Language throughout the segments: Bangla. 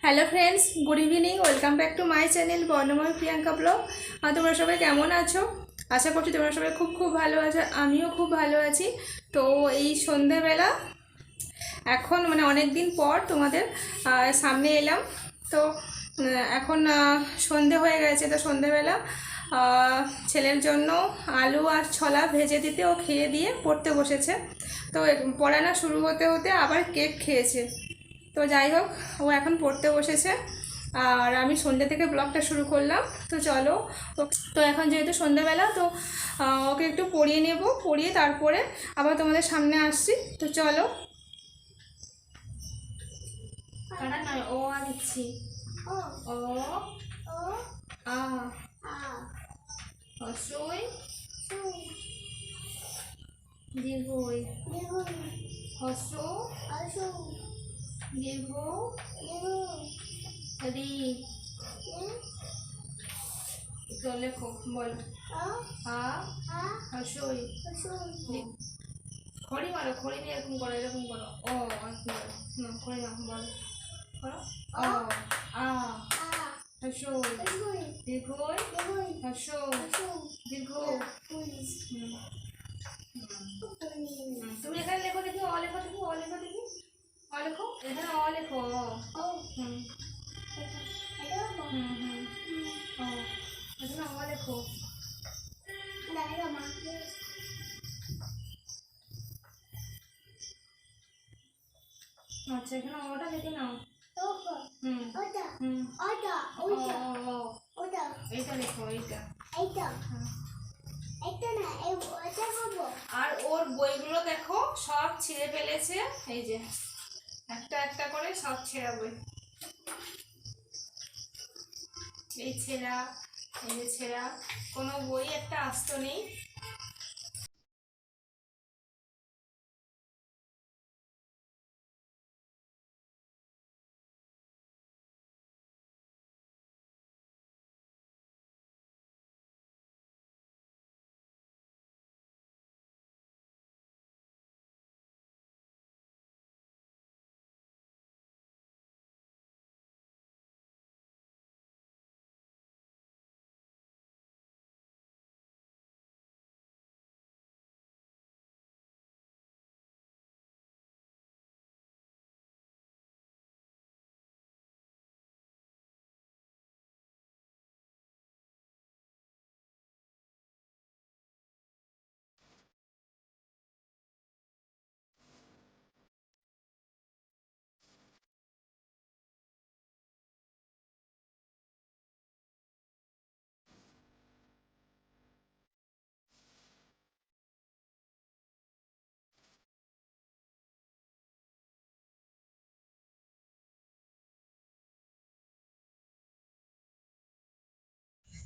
Hello friends, good evening. Welcome back to my channel Barnamoy Priyanka blog. তোমরা সবাই কেমন আছো? আশা করছি তোমরা সবাই খুব খুব ভালো আছো, আমিও খুব ভালো আছি। তো এই সন্ধেবেলা এখন অনেক দিন পর তোমাদের সামনে এলাম। তো এখন সন্ধে হয়ে গেছে। তো সন্ধেবেলা ছেলের জন্য আলু আর ছোলা ভেজে দিতে ও খেয়ে দিয়ে পড়তে বসেছে। তো পড়ানো শুরু হতে হতে আবার কেক খেয়েছে। তো যাই হোক, ও এখন পড়তে বসেছে আর আমি সন্ধ্যে থেকে ব্লগটা শুরু করলাম। তো চলো, তো এখন যেহেতু সন্ধ্যাবেলা, তো ওকে একটু পড়িয়ে নেব, পড়িয়ে তারপরে আবার তোমাদের সামনে আসছি। তো চলো। নয়, ও আ দিচ্ছি। ও আ হস্রই দীর্ঘই হস্র দীর্ঘ রি। তো লেখো, বল। আ হস্রই খড়ি মারো, খড়ি দিয়ে এরকম করো, এরকম করো। ও না, খড়ি না, বলো, করো। ও আ হস্রই দীর্ঘই হস্র দীর্ঘ। তুমি এখানে লেখো দেখি, অ লেখো দেখি, অ লেখো দেখি, অ লেখো, এখানে অ লেখো। হুম হুম হুম ও, এখানে অ লেখো। আচ্ছা, এখানে অটা লিখে নাও। হুম হুম এইটা লেখো, এইটা। আর ওর বইগুলো দেখো, সব ছিঁড়ে ফেলেছে। এই যে একটা একটা করে সব ছেঁড়া বই, এই ছেঁড়া, এই যে ছেঁড়া, কোনো বই একটা আস্ত নেই।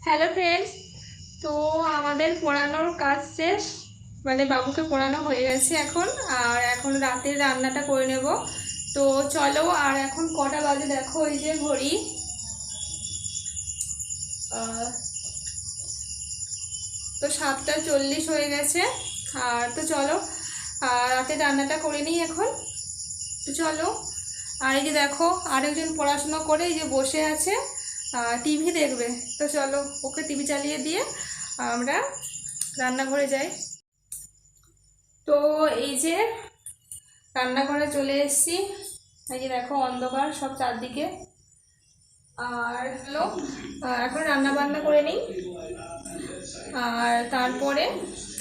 হ্যালো ফ্রেন্ডস, তো আমাদের পড়ানোর কাজ শেষ, বাবুকে পড়ানো হয়ে গেছে এখন। আর এখন রাতের রান্নাটা করে নেব। তো চলো, আর এখন কটা বাজে দেখো, এই যে ঘড়ি, তো 7:40 হয়ে গেছে। আর তো চলো, রাতের রান্নাটা করে নিই এখন। তো চলো। আর এই যে দেখো, আরেকজন পড়াশোনা করে এই যে বসে আছে, টিভি দেখবে। তো চলো, ওকে টিভি চালিয়ে দিয়ে আমরা রান্নাঘরে যাই। তো এই যে রান্নাঘরে চলে এসেছি। এই যে দেখো, অন্ধকার সব চারদিকে। আর হলো, এখন রান্না বান্না করে নিই, আর তারপরে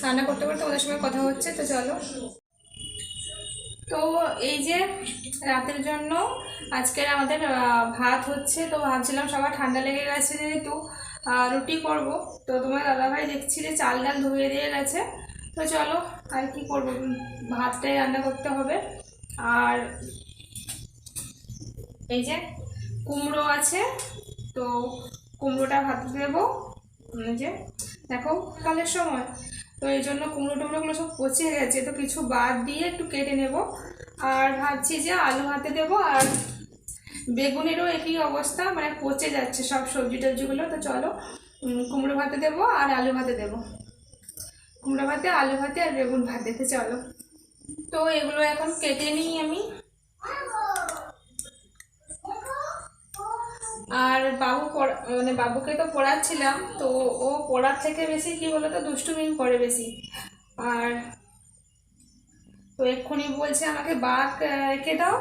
রান্না করতে করতে ওদের সঙ্গে কথা হচ্ছে। তো চলো। তো এই যে রাতের জন্য আজকের আমাদের ভাত হচ্ছে। তো ভাবছিলাম সবার ঠান্ডা লেগে গেছে যেহেতু রুটি করব। তো তোমার দাদাভাই দেখছি যে চাল ডাল ধুয়ে দিয়ে গেছে। তো চলো, আর কি করবো, ভাতটাই রান্না করতে হবে। আর এই যে কুমড়ো আছে, তো কুমড়োটা ভাত দেবো। যে দেখো, কালের সময়, তো এই জন্য কুমড়ো টুমড়োগুলো সব পচে গেছে, তো কিছু বাদ দিয়ে একটু কেটে নেব। আর ভাবছি যে আলু ভাতে দেবো। আর বেগুনেরও একই অবস্থা, পচে যাচ্ছে সব সবজি টবজিগুলো। তো চলো, কুমড়ো ভাতে দেবো আর আলু ভাতে দেবো, কুমড়ো ভাতে, আলু ভাতে আর বেগুন ভাতে। তো চলো, তো এগুলো এখন কেটে নিই আমি। আর বাবু মানে বাবুকে তো পড়াচ্ছিলাম, তো ও পড়ার থেকে বেশি কি বলতো দুষ্টুমি করে বেশি। আর তো এক্ষুনি বলছে আমাকে বাঘ এঁকে দাও,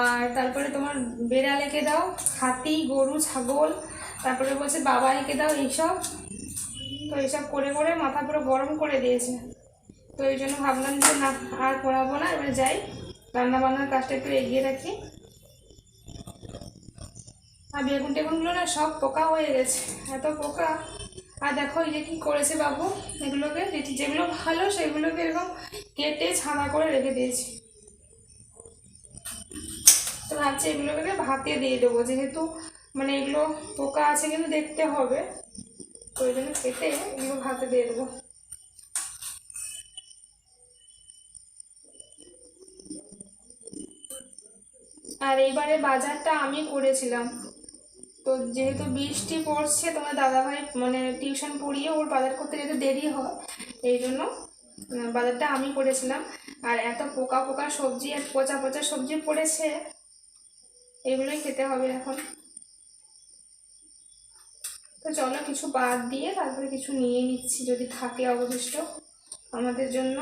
আর তারপরে তোমার বেড়াল এঁকে দাও, হাতি, গরু, ছাগল, তারপরে বলছে বাবা এঁকে দাও, এইসব। তো এইসব করে করে মাথা পুরো গরম করে দিয়েছে। তো এই জন্য ভাবলাম যে না, আর পড়াবো না, এবারে যাই রান্নাবান্নার কাজটা একটু এগিয়ে রাখি। আর বেগুন টেগুনগুলো না সব পোকা হয়ে গেছে, এত পোকা। আর দেখো এই যে কী করেছে বাবু, এগুলোকে যেগুলো ভালো সেগুলোকে এরকম কেটে ছাড়া করে রেখে দিয়েছি। তো ভাবছি এগুলোকে ভাতে দিয়ে দেবো, যেহেতু মানে এগুলো পোকা আছে কিন্তু দেখতে হবে, তো ওই জন্য কেটে এগুলো ভাতে দিয়ে দেবো। আর এইবারে বাজারটা আমি করেছিলাম। তো যেহেতু বৃষ্টি পড়ছে, তোমার দাদাভাই মানে টিউশন পড়িয়ে ওর বাজার করতে যেতে দেরি হয়, এই জন্য বাজারটা আমি করেছিলাম। আর এত পোকা পোকা সবজি আর পচা পচা সবজি পড়েছে, এগুলোই খেতে হবে এখন। তো চলো কিছু বাদ দিয়ে তারপরে কিছু নিয়ে নিচ্ছি যদি থাকে অবশিষ্ট আমাদের জন্য।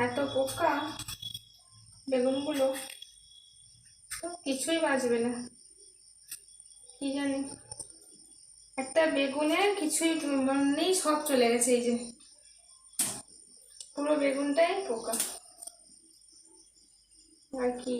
এত পোকা বেগুনগুলো, তো কিছুই বাঁচবে না কি জানি। একটা বেগুনে কিছুই নেই, সব চলে গেছে, এই যে পুরো বেগুনটাই পোকা। আর কি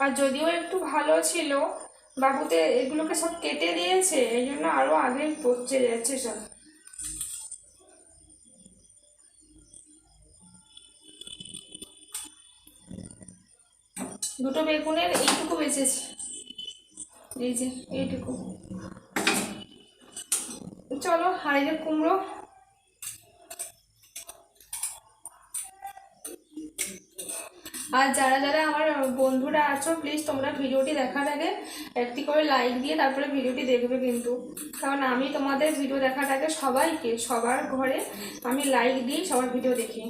আর যদিও একটু ভালো ছিল, বাবুতে এগুলোকে সব কেটে দিয়েছে, এই জন্য আরো আগে পচে যাচ্ছে সব। দুটো বেগুনের এইটুকু বেঁচেছে, এই যে এইটুকু। চলো আর এই যে কুমড়ো, আর যারা যারা আমার বন্ধুরা আছো প্লিজ তোমরা ভিডিওটি দেখার আগে একটি করে লাইক দিয়ে তারপরে ভিডিওটি দেখবে কিন্তু, কারণ আমি তোমাদের ভিডিও দেখার আগে সবাইকে সবার ঘরে আমি লাইক দিই, সবার ভিডিও দেখি।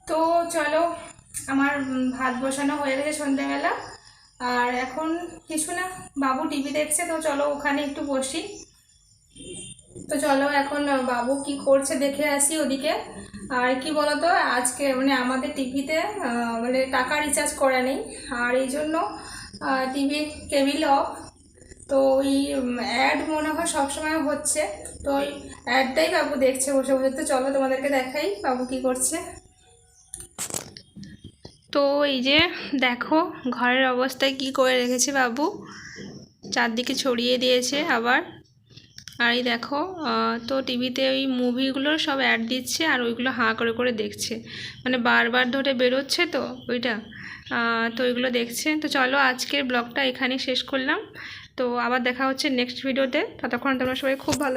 তো চলো আমার ভাত বসানো হয়ে গেছে সন্ধ্যেবেলা, আর এখন কিছু না, বাবু টিভি দেখছে, তো চলো ওখানে একটু বসি। তো চলো এখন বাবু কি করছে দেখে আসি ওদিকে। আর কি বলতো, আজকে মানে আমাদের টিভিতে মানে টাকা রিচার্জ করা নেই, আর এই জন্য টিভি কেবিল অফ। তো ওই অ্যাড মনে হয় সবসময় হচ্ছে, তো ওই অ্যাডটাই বাবু দেখছে বসে বসে। তো চলো তোমাদেরকে দেখাই বাবু কি করছে। তো এই যে দেখো ঘরের অবস্থায় কি করে রেখেছে বাবু, চারদিকে ছড়িয়ে দিয়েছে আবার। আর এই দেখো তো টিভিতে ওই মুভিগুলোর সব অ্যাড দিচ্ছে, আর ওইগুলো হাঁ করে করে দেখছে, মানে বারবার ধরে বেরোচ্ছে তো ওইটা, তো ওইগুলো দেখছে। তো চলো আজকের ব্লগটা এখানেই শেষ করলাম, তো আবার দেখা হচ্ছে নেক্সট ভিডিওতে। ততক্ষণ তোমরা সবাই খুব ভালো